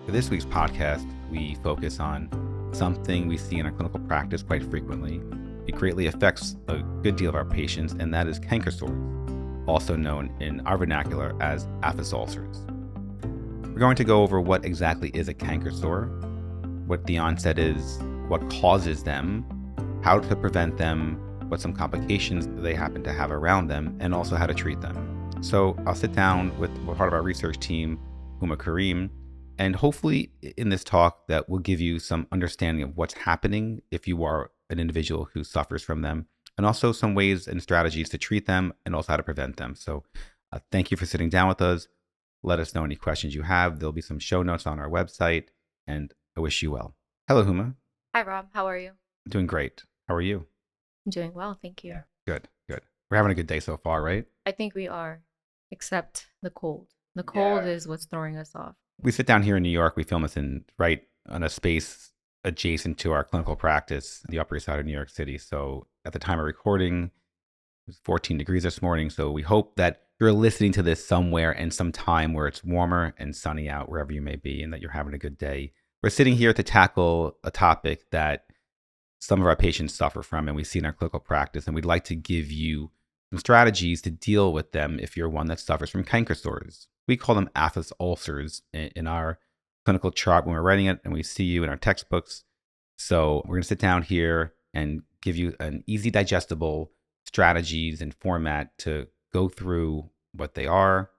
For this week's podcast, we focus on something we see in our clinical practice quite frequently. It greatly affects a good deal of our patients, and that is canker sores, also known in our vernacular as aphthous ulcers. We're going to go over what exactly is a canker sore, what the onset is, what causes them, how to prevent them, what some complications they happen to have around them, and also how to treat them. So I'll sit down with part of our research team, Huma Karim, and hopefully in this talk that will give you some understanding of what's happening if you are an individual who suffers from them, and also some ways and strategies to treat them and also how to prevent them. So thank you for sitting down with us. Let us know any questions you have. There'll be some show notes on our website, and I wish you well. Hello, Huma. Hi, Rob. How are you? Doing great. How are you? I'm doing well, thank you. Good. We're having a good day so far, right? I think we are, except the cold. The cold is what's throwing us off. We sit down here in New York. We film this right on a space adjacent to our clinical practice, the Upper East Side of New York City. So at the time of recording, it was 14 degrees this morning. So we hope that you're listening to this somewhere and some time where it's warmer and sunny out, wherever you may be, and that you're having a good day. We're sitting here to tackle a topic that some of our patients suffer from and we see in our clinical practice. And we'd like to give you some strategies to deal with them if you're one that suffers from canker sores. We call them aphthous ulcers in our clinical chart when we're writing it, and we see you in our textbooks. So we're going to sit down here and give you an easy digestible strategies and format to go through what they are,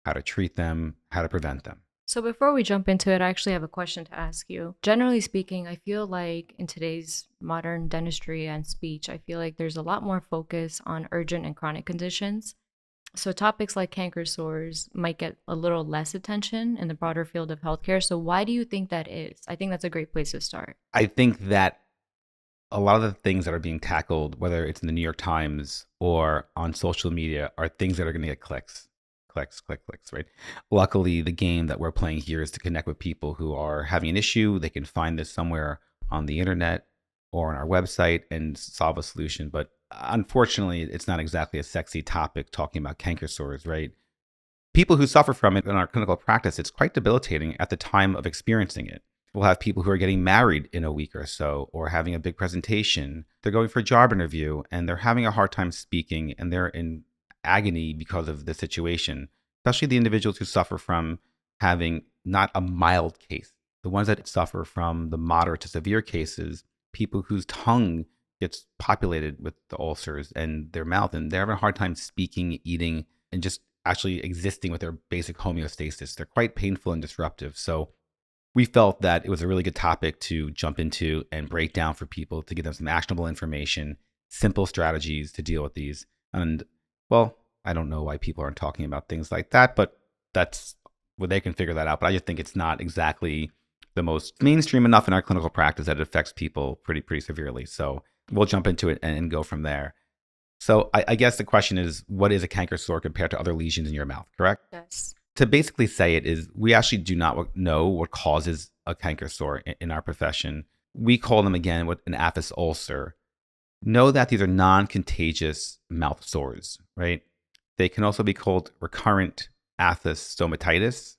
how to treat them, how to prevent them. So before we jump into it, I actually have a question to ask you. Generally speaking, I feel like in today's modern dentistry and speech, I feel like there's a lot more focus on urgent and chronic conditions. So topics like canker sores might get a little less attention in the broader field of healthcare. So why do you think that is? I think that's a great place to start. I think that a lot of the things that are being tackled, whether it's in the New York Times or on social media, are things that are going to get clicks, right? Luckily, the game that we're playing here is to connect with people who are having an issue. They can find this somewhere on the internet or on our website and solve a solution. But unfortunately, it's not exactly a sexy topic talking about canker sores, right? People who suffer from it in our clinical practice, it's quite debilitating at the time of experiencing it. We'll have people who are getting married in a week or so, or having a big presentation. They're going for a job interview and they're having a hard time speaking and they're in agony because of the situation, especially the individuals who suffer from having not a mild case. The ones that suffer from the moderate to severe cases, people whose tongue gets populated with the ulcers and their mouth, and they're having a hard time speaking, eating, and just actually existing with their basic homeostasis. They're quite painful and disruptive. So we felt that it was a really good topic to jump into and break down for people to give them some actionable information, simple strategies to deal with these. And well, I don't know why people aren't talking about things like that, but that's well, they can figure that out. But I just think it's not exactly the most mainstream enough in our clinical practice that it affects people pretty severely. So we'll jump into it and go from there. So I guess the question is, what is a canker sore compared to other lesions in your mouth, correct? Yes. To basically say it is, we actually do not know what causes a canker sore in our profession. We call them, again, what an aphthous ulcer. Know that these are non-contagious mouth sores, right? They can also be called recurrent aphthous stomatitis.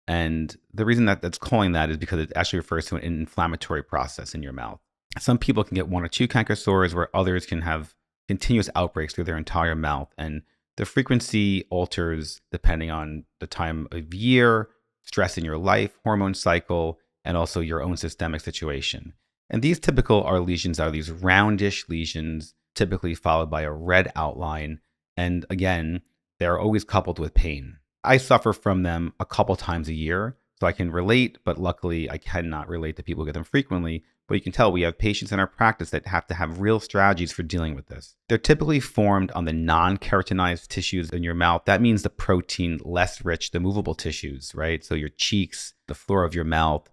And the reason that that's calling that is because it actually refers to an inflammatory process in your mouth. Some people can get one or two canker sores, where others can have continuous outbreaks through their entire mouth. And the frequency alters depending on the time of year, stress in your life, hormone cycle, and also your own systemic situation. And these typical lesions are these roundish lesions, typically followed by a red outline. And again, they're always coupled with pain. I suffer from them a couple times a year, so I can relate, but luckily I cannot relate to people who get them frequently. But you can tell we have patients in our practice that have to have real strategies for dealing with this. They're typically formed on the non-keratinized tissues in your mouth. That means the protein less rich, the movable tissues, right? So your cheeks, the floor of your mouth,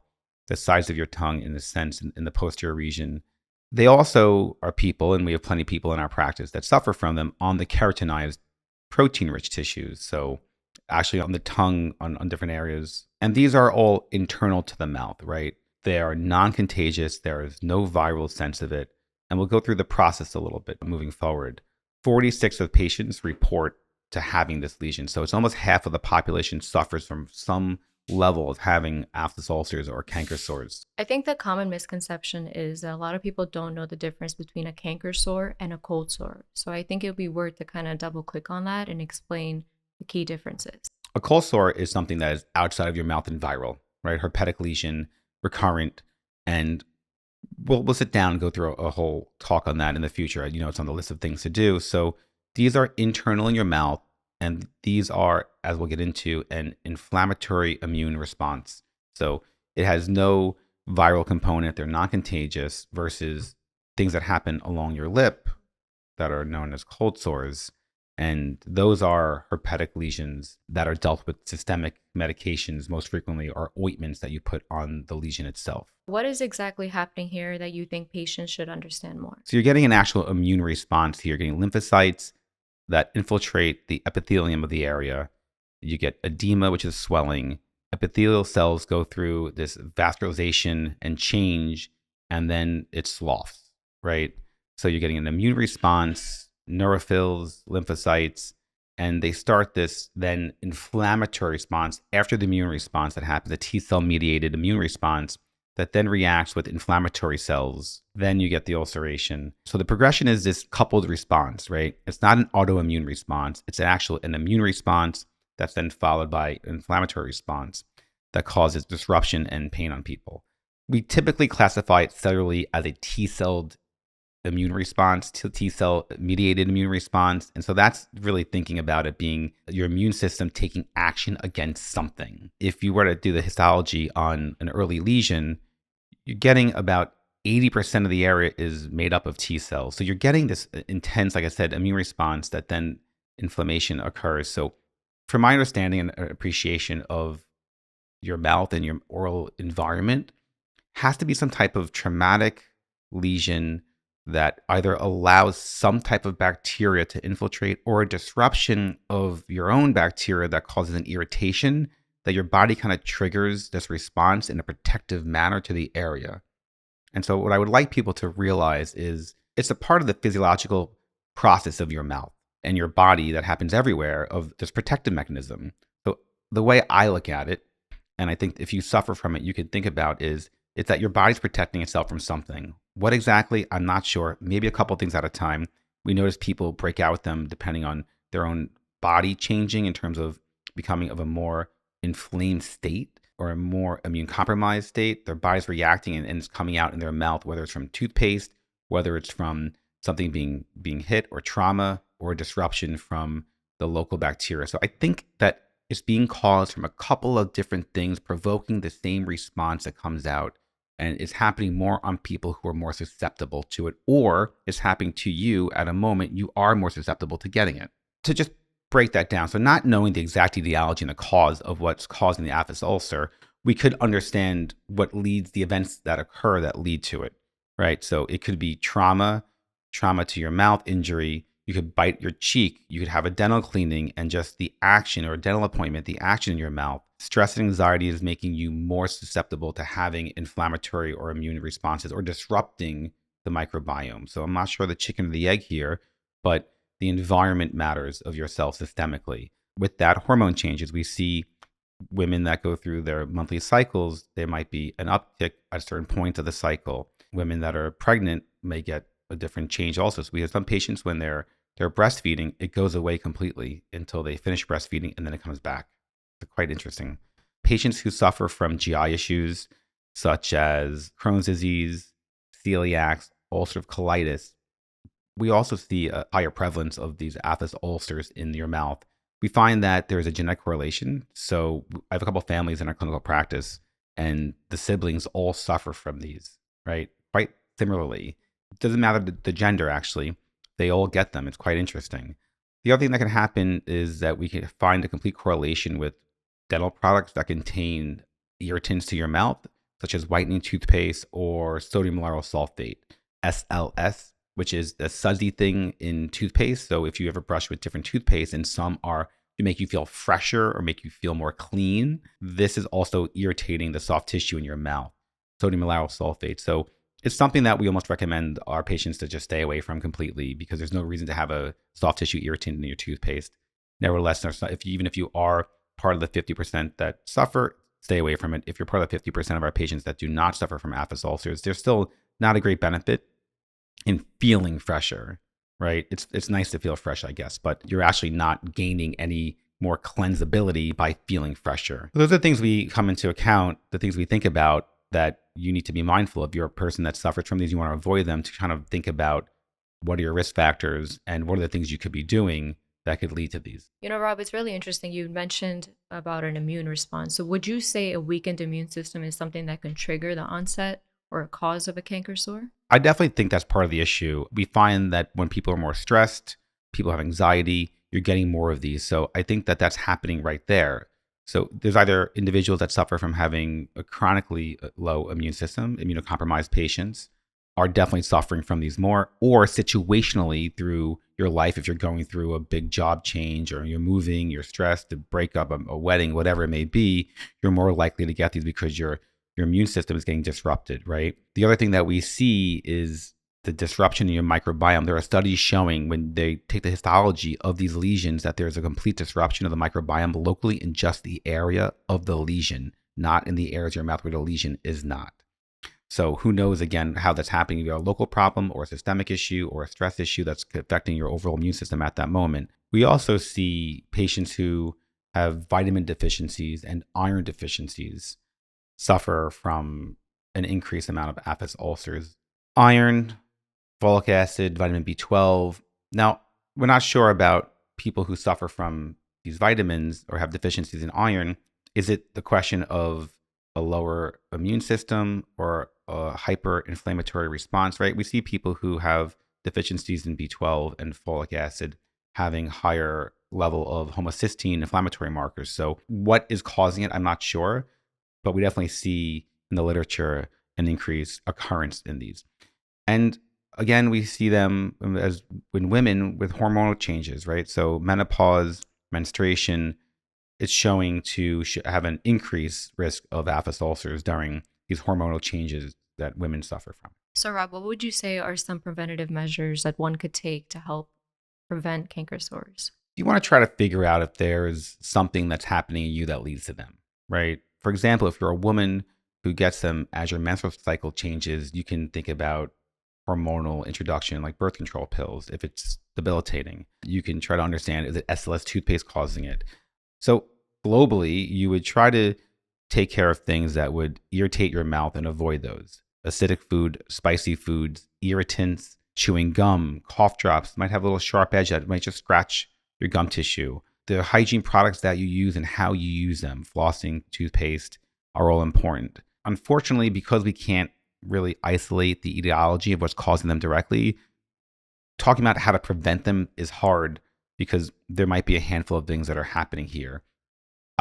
the sides of your tongue, in a sense, in the posterior region. They also are people, and we have plenty of people in our practice that suffer from them on the keratinized protein-rich tissues. So actually on the tongue, on different areas. And these are all internal to the mouth, right? They are non-contagious. There is no viral sense of it. And we'll go through the process a little bit moving forward. 46 of patients report to having this lesion. So it's almost half of the population suffers from some level of having aphthous ulcers or canker sores. I think the common misconception is that a lot of people don't know the difference between a canker sore and a cold sore. So I think it would be worth to kind of double click on that and explain the key differences. A cold sore is something that is outside of your mouth and viral, right? Herpetic lesion, recurrent, and we'll sit down and go through a whole talk on that in the future. It's on the list of things to do. So these are internal in your mouth, and these are, as we'll get into, an inflammatory immune response. So it has no viral component. They're non-contagious versus things that happen along your lip that are known as cold sores. And those are herpetic lesions that are dealt with systemic medications, most frequently are ointments that you put on the lesion itself. What is exactly happening here that you think patients should understand more? So you're getting an actual immune response here. You're getting lymphocytes that infiltrate the epithelium of the area. You get edema, which is swelling. Epithelial cells go through this vascularization and change, and then it sloughs, right? So you're getting an immune response, neutrophils, lymphocytes, and they start this then inflammatory response after the immune response that happens, a T cell mediated immune response that then reacts with inflammatory cells. Then you get the ulceration. So the progression is this coupled response, right? It's not an autoimmune response. It's an immune response that's then followed by an inflammatory response that causes disruption and pain on people. We typically classify it cellularly as a T-celled immune response to T-cell mediated immune response. And so that's really thinking about it being your immune system taking action against something. If you were to do the histology on an early lesion, you're getting about 80% of the area is made up of T cells. So you're getting this intense, like I said, immune response that then inflammation occurs. So from my understanding and appreciation of your mouth and your oral environment, has to be some type of traumatic lesion that either allows some type of bacteria to infiltrate or a disruption of your own bacteria that causes an irritation that your body kind of triggers this response in a protective manner to the area. And so what I would like people to realize is it's a part of the physiological process of your mouth and your body that happens everywhere of this protective mechanism. So the way I look at it, and I think if you suffer from it, you can think about is it's that your body's protecting itself from something. What exactly? I'm not sure. Maybe a couple things at a time. We notice people break out with them depending on their own body changing in terms of becoming of a more inflamed state or a more immune compromised state. Their body's reacting and it's coming out in their mouth, whether it's from toothpaste, whether it's from something being hit or trauma or disruption from the local bacteria. So I think that it's being caused from a couple of different things provoking the same response that comes out. And it's happening more on people who are more susceptible to it, or it's happening to you at a moment you are more susceptible to getting it. To just break that down, so not knowing the exact etiology and the cause of what's causing the aphthous ulcer, we could understand what leads the events that occur that lead to it, right? So it could be trauma to your mouth, injury. You could bite your cheek. You could have a dental cleaning and just the action or a dental appointment, the action in your mouth. Stress and anxiety is making you more susceptible to having inflammatory or immune responses or disrupting the microbiome. So I'm not sure the chicken or the egg here, but the environment matters of yourself systemically. With that, hormone changes. We see women that go through their monthly cycles, there might be an uptick at certain points of the cycle. Women that are pregnant may get a different change also. So we have some patients when they're breastfeeding, it goes away completely until they finish breastfeeding and then it comes back. It's quite interesting. Patients who suffer from GI issues such as Crohn's disease, celiac, ulcerative colitis, we also see a higher prevalence of these aphthous ulcers in your mouth. We find that there is a genetic correlation. So I have a couple of families in our clinical practice and the siblings all suffer from these, right? Quite similarly. It doesn't matter the gender, actually. They all get them. It's quite interesting. The other thing that can happen is that we can find a complete correlation with dental products that contain irritants to your mouth, such as whitening toothpaste or sodium lauryl sulfate, SLS, which is the sudsy thing in toothpaste. So if you ever brush with different toothpaste and some are to make you feel fresher or make you feel more clean, this is also irritating the soft tissue in your mouth, sodium lauryl sulfate. So it's something that we almost recommend our patients to just stay away from completely because there's no reason to have a soft tissue irritant in your toothpaste. Nevertheless, even if you are part of the 50% that suffer, stay away from it. If you're part of the 50% of our patients that do not suffer from aphthous ulcers, there's still not a great benefit in feeling fresher, right? It's nice to feel fresh, I guess, but you're actually not gaining any more cleansability by feeling fresher. Those are the things we come into account, the things we think about that you need to be mindful of. You're a person that suffers from these, you want to avoid them, to kind of think about what are your risk factors and what are the things you could be doing that could lead to these. You know, Rob, it's really interesting. You mentioned about an immune response. So, would you say a weakened immune system is something that can trigger the onset or a cause of a canker sore? I definitely think that's part of the issue. We find that when people are more stressed, people have anxiety, you're getting more of these. So I think that that's happening right there. So there's either individuals that suffer from having a chronically low immune system, immunocompromised patients are definitely suffering from these more, or situationally through your life, if you're going through a big job change or you're moving, you're stressed, to break up a wedding, whatever it may be, you're more likely to get these because your immune system is getting disrupted, right? The other thing that we see is the disruption in your microbiome. There are studies showing when they take the histology of these lesions that there's a complete disruption of the microbiome locally in just the area of the lesion, not in the areas of your mouth where the lesion is not. So who knows, again, how that's happening. If you have a local problem or a systemic issue or a stress issue that's affecting your overall immune system at that moment. We also see patients who have vitamin deficiencies and iron deficiencies suffer from an increased amount of aphthous ulcers. Iron, folic acid, vitamin B12. Now, we're not sure about people who suffer from these vitamins or have deficiencies in iron. Is it the question of a lower immune system or a hyperinflammatory response, right? We see people who have deficiencies in B12 and folic acid having higher level of homocysteine inflammatory markers. So what is causing it? I'm not sure, but we definitely see in the literature an increased occurrence in these. And again, we see them as in women with hormonal changes, right? So menopause, menstruation, it's showing to have an increased risk of aphthous ulcers during these hormonal changes that women suffer from. So, Rob, what would you say are some preventative measures that one could take to help prevent canker sores? You want to try to figure out if there's something that's happening in you that leads to them, right? For example, if you're a woman who gets them as your menstrual cycle changes, you can think about hormonal introduction like birth control pills. If it's debilitating, you can try to understand, is it SLS toothpaste causing it? So globally, you would try to take care of things that would irritate your mouth and avoid those. Acidic food, spicy foods, irritants, chewing gum, cough drops might have a little sharp edge that might just scratch your gum tissue. The hygiene products that you use and how you use them, flossing, toothpaste, are all important. Unfortunately, because we can't really isolate the etiology of what's causing them directly, talking about how to prevent them is hard because there might be a handful of things that are happening here.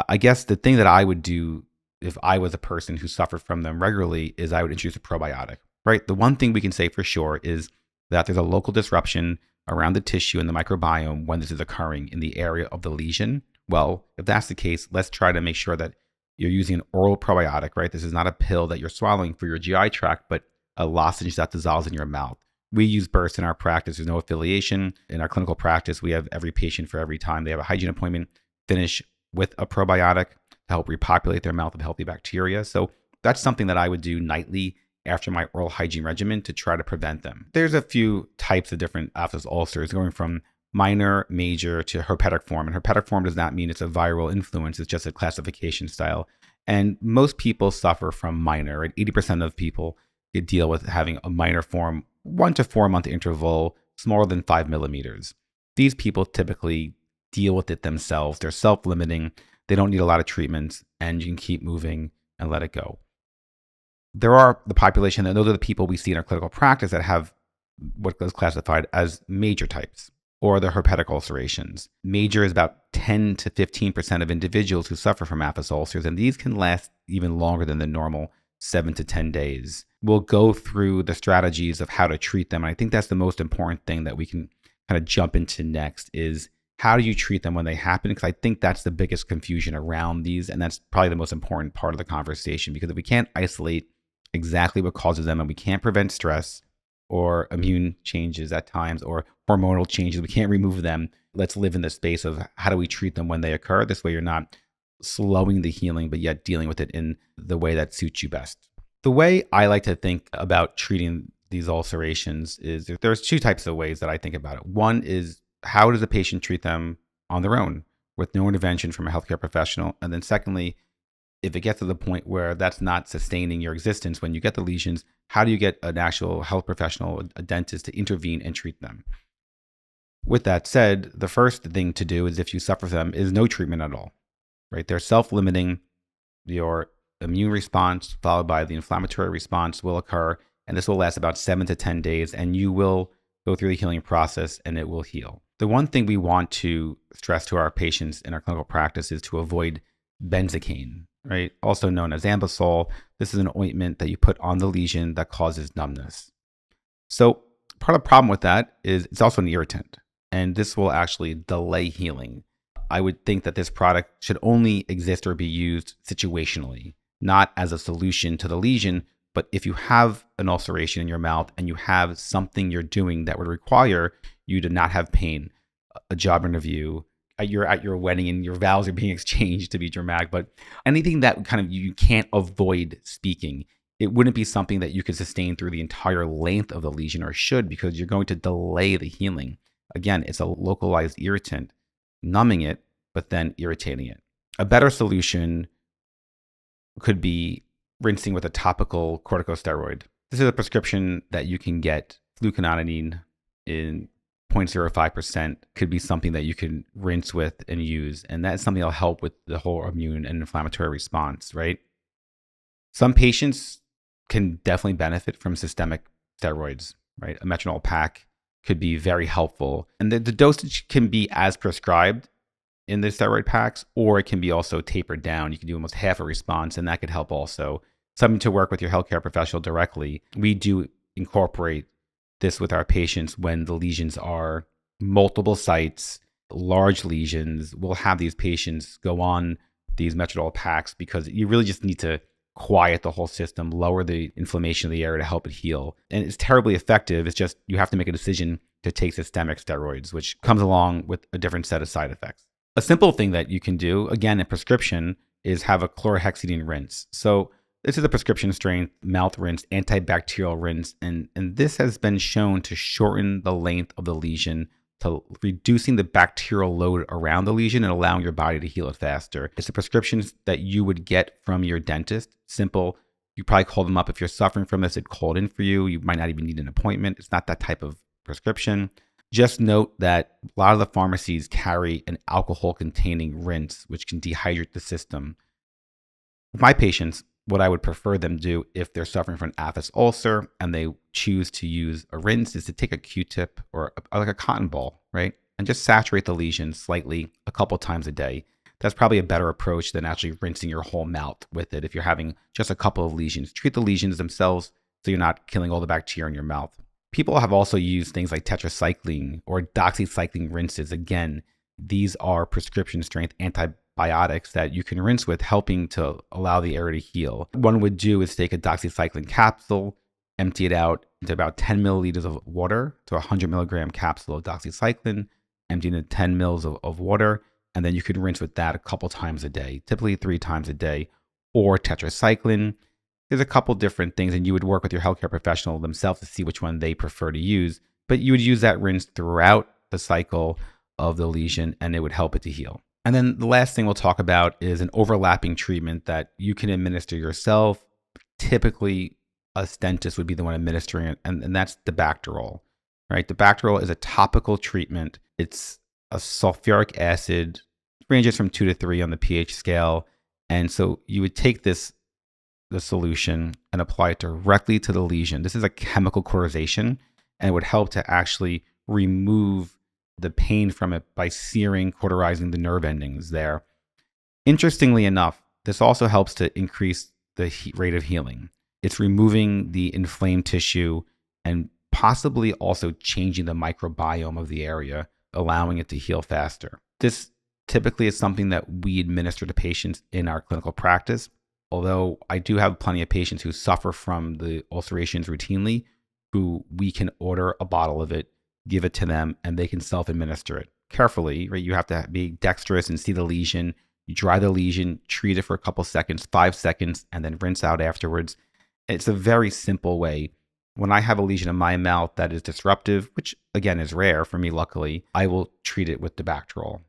I guess the thing that I would do if I was a person who suffered from them regularly is I would introduce a probiotic, right? The one thing we can say for sure is that there's a local disruption around the tissue and the microbiome when this is occurring in the area of the lesion. Well, if that's the case, let's try to make sure that you're using an oral probiotic, right? This is not a pill that you're swallowing for your GI tract, but a lozenge that dissolves in your mouth. We use bursts in our practice. There's no affiliation. In our clinical practice, we have every patient for every time they have a hygiene appointment finish with a probiotic to help repopulate their mouth with healthy bacteria. So that's something that I would do nightly after my oral hygiene regimen to try to prevent them. There's a few types of different aphthous ulcers going from minor, major to herpetic form. And herpetic form does not mean it's a viral influence. It's just a classification style. And most people suffer from minor, right? 80% of people deal with having a minor form, 1 to 4 month interval, smaller than 5 millimeters. These people typically deal with it themselves. They're self-limiting. They don't need a lot of treatments, and you can keep moving and let it go. There are the population, and those are the people we see in our clinical practice that have what is classified as major types, or the herpetic ulcerations. Major is about 10 to 15% of individuals who suffer from aphthous ulcers, and these can last even longer than the normal 7 to 10 days. We'll go through the strategies of how to treat them. And I think that's the most important thing that we can kind of jump into next is how do you treat them when they happen? Because I think that's the biggest confusion around these. And that's probably the most important part of the conversation, because if we can't isolate exactly what causes them and we can't prevent stress or immune changes at times or hormonal changes, we can't remove them. Let's live in the space of how do we treat them when they occur? This way you're not slowing the healing, but yet dealing with it in the way that suits you best. The way I like to think about treating these ulcerations is there's two types of ways that I think about it. One is, how does the patient treat them on their own with no intervention from a healthcare professional? And then secondly, if it gets to the point where that's not sustaining your existence when you get the lesions, how do you get an actual health professional, a dentist, to intervene and treat them? With that said, the first thing to do is, if you suffer from them, is no treatment at all, right? They're self-limiting. Your immune response followed by the inflammatory response will occur, and this will last about 7 to 10 days, and you will go through the healing process and it will heal. The one thing we want to stress to our patients in our clinical practice is to avoid benzocaine, right? Also known as Ambisol. This is an ointment that you put on the lesion that causes numbness. So part of the problem with that is it's also an irritant, and this will actually delay healing. I would think that this product should only exist or be used situationally, not as a solution to the lesion. But if you have an ulceration in your mouth and you have something you're doing that would require you to not have pain, a job interview, you're at your wedding and your vows are being exchanged, to be dramatic, but anything that kind of you can't avoid speaking, it wouldn't be something that you could sustain through the entire length of the lesion, or should, because you're going to delay the healing. Again, it's a localized irritant, numbing it, but then irritating it. A better solution could be rinsing with a topical corticosteroid. This is a prescription that you can get, fluconazine in 0.05%, could be something that you can rinse with and use. And that's something that'll help with the whole immune and inflammatory response, right? Some patients can definitely benefit from systemic steroids, right? A metronol pack could be very helpful. And the dosage can be as prescribed in the steroid packs, or it can be also tapered down. You can do almost half a response, and that could help also. Something to work with your healthcare professional directly. We do incorporate this with our patients when the lesions are multiple sites, large lesions. We'll have these patients go on these metronol packs because you really just need to quiet the whole system, lower the inflammation of the area to help it heal. And it's terribly effective. It's just you have to make a decision to take systemic steroids, which comes along with a different set of side effects. A simple thing that you can do, again, in prescription, is have a chlorhexidine rinse. So this is a prescription strength mouth rinse, antibacterial rinse, and this has been shown to shorten the length of the lesion, to reducing the bacterial load around the lesion and allowing your body to heal it faster. It's a prescription that you would get from your dentist. Simple. You probably call them up if you're suffering from this. It called in for you. You might not even need an appointment. It's not that type of prescription. Just note that a lot of the pharmacies carry an alcohol-containing rinse, which can dehydrate the system. With my patients, what I would prefer them do if they're suffering from an aphthous ulcer and they choose to use a rinse is to take a Q-tip or like a cotton ball, right? And just saturate the lesion slightly a couple times a day. That's probably a better approach than actually rinsing your whole mouth with it if you're having just a couple of lesions. Treat the lesions themselves so you're not killing all the bacteria in your mouth. People have also used things like tetracycline or doxycycline rinses. Again, these are prescription strength antibiotics that you can rinse with, helping to allow the area to heal. What one would do is take a doxycycline capsule, empty it out into about 10 milliliters of water to a 100 milligram capsule of doxycycline, empty into 10 mils of water, and then you could rinse with that a couple times a day, typically 3 times a day, or tetracycline. There's a couple different things, and you would work with your healthcare professional themselves to see which one they prefer to use, but you would use that rinse throughout the cycle of the lesion, and it would help it to heal. And then the last thing we'll talk about is an overlapping treatment that you can administer yourself. Typically, a dentist would be the one administering it, and that's Debacterol, right? Debacterol is a topical treatment. It's a sulfuric acid, ranges from 2 to 3 on the pH scale. And so you would take the solution and apply it directly to the lesion. This is a chemical cauterization, and it would help to actually remove the pain from it by searing, cauterizing the nerve endings there. Interestingly enough, this also helps to increase the rate of healing. It's removing the inflamed tissue and possibly also changing the microbiome of the area, allowing it to heal faster. This typically is something that we administer to patients in our clinical practice, although I do have plenty of patients who suffer from the ulcerations routinely, who we can order a bottle of it, give it to them, and they can self-administer it carefully, right? You have to be dexterous and see the lesion, You dry the lesion, treat it for a couple seconds, 5 seconds, and then rinse out afterwards. It's a very simple way. When I have a lesion in my mouth that is disruptive, which again is rare for me, luckily, I will treat it with Debactrol.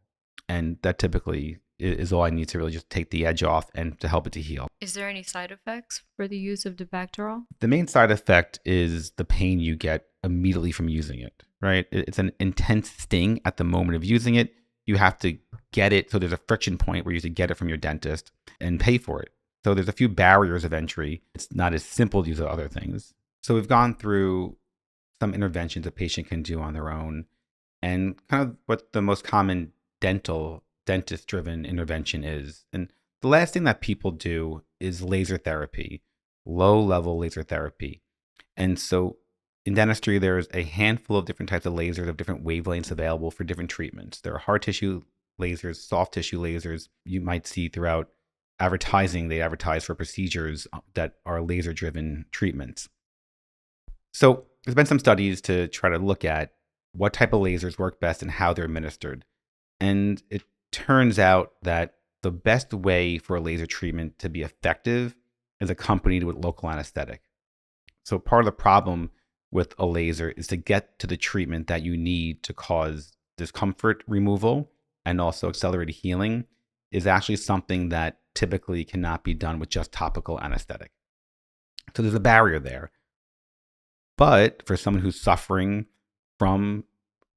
And that typically is all I need to really just take the edge off and to help it to heal. Is there any side effects for the use of Debactrol? The main side effect is the pain you get immediately from using it, right? It's an intense sting at the moment of using it. You have to get it. So there's a friction point where you have to get it from your dentist and pay for it. So there's a few barriers of entry. It's not as simple to use as other things. So we've gone through some interventions a patient can do on their own and kind of what the most common dentist-driven intervention is. And the last thing that people do is laser therapy, low-level laser therapy. And so in dentistry, there's a handful of different types of lasers of different wavelengths available for different treatments. There are hard tissue lasers, soft tissue lasers. You might see throughout advertising, they advertise for procedures that are laser-driven treatments. So there's been some studies to try to look at what type of lasers work best and how they're administered. And it turns out that the best way for a laser treatment to be effective is accompanied with local anesthetic. So part of the problem with a laser is to get to the treatment that you need to cause discomfort removal and also accelerated healing is actually something that typically cannot be done with just topical anesthetic. So there's a barrier there. But for someone who's suffering from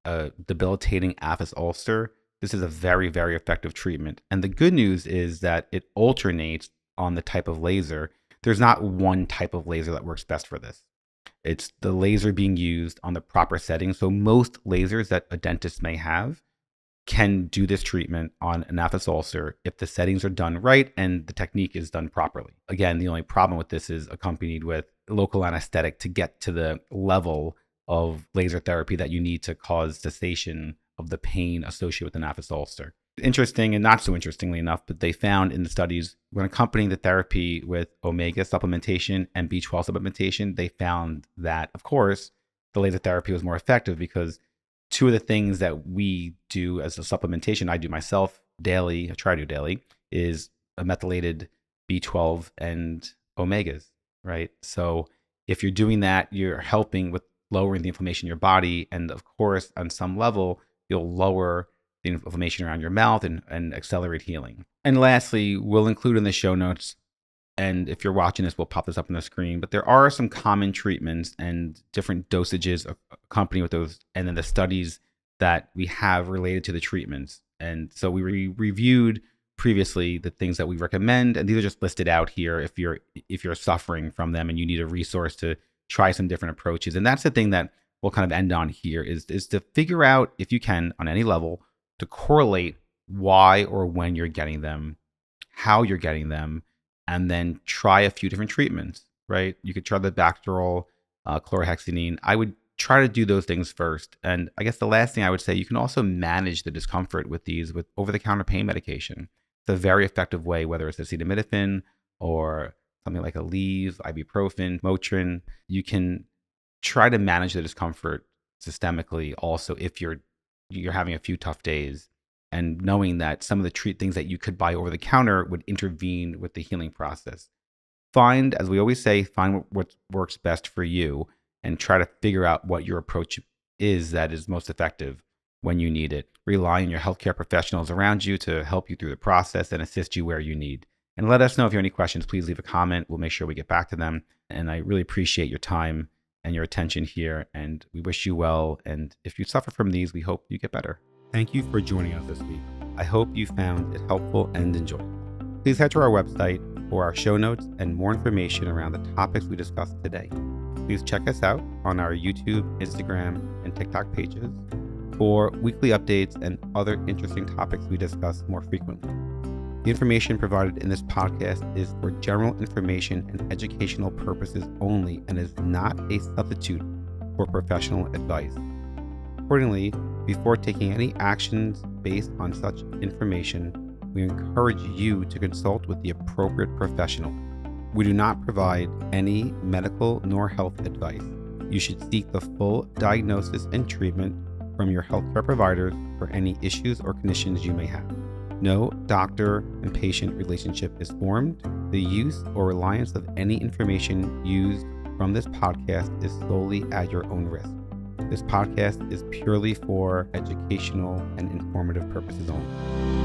a debilitating aphthous ulcer, this is a very, very effective treatment. And the good news is that it alternates on the type of laser. There's not one type of laser that works best for this. It's the laser being used on the proper setting. So most lasers that a dentist may have can do this treatment on an aphthous ulcer if the settings are done right and the technique is done properly. Again, the only problem with this is accompanied with local anesthetic to get to the level of laser therapy that you need to cause cessation of the pain associated with an aphthous ulcer. Interesting and not so interestingly enough, but they found in the studies when accompanying the therapy with omega supplementation and B12 supplementation, they found that, of course, the laser therapy was more effective because two of the things that we do as a supplementation, I do myself daily, I try to do daily, is a methylated B12 and omegas, right? So if you're doing that, you're helping with lowering the inflammation in your body. And of course, on some level, you'll lower the inflammation around your mouth and accelerate healing. And lastly, we'll include in the show notes, and if you're watching this, we'll pop this up on the screen, but there are some common treatments and different dosages accompanied with those, and then the studies that we have related to the treatments. And so we reviewed previously the things that we recommend, and these are just listed out here if you're suffering from them and you need a resource to try some different approaches. And that's the thing that we'll kind of end on here is to figure out, if you can, on any level, to correlate why or when you're getting them, how you're getting them, and then try a few different treatments, right? You could try the Bacterol, chlorhexidine. I would try to do those things first. And I guess the last thing I would say, you can also manage the discomfort with these with over-the-counter pain medication. It's a very effective way, whether it's acetaminophen or something like Aleve, ibuprofen, Motrin. You can try to manage the discomfort systemically also if you're having a few tough days, and knowing that some of the things that you could buy over the counter would intervene with the healing process. Find, as we always say, find what works best for you and try to figure out what your approach is that is most effective when you need it. Rely on your healthcare professionals around you to help you through the process and assist you where you need. And let us know if you have any questions. Please leave a comment. We'll make sure we get back to them. And I really appreciate your time and your attention here. And we wish you well. And if you suffer from these, we hope you get better. Thank you for joining us this week. I hope you found it helpful and enjoyed. Please head to our website for our show notes and more information around the topics we discussed today. Please check us out on our YouTube, Instagram, and TikTok pages for weekly updates and other interesting topics we discuss more frequently. The information provided in this podcast is for general information and educational purposes only and is not a substitute for professional advice. Accordingly, before taking any actions based on such information, we encourage you to consult with the appropriate professional. We do not provide any medical nor health advice. You should seek the full diagnosis and treatment from your healthcare providers for any issues or conditions you may have. No doctor and patient relationship is formed. The use or reliance of any information used from this podcast is solely at your own risk. This podcast is purely for educational and informative purposes only.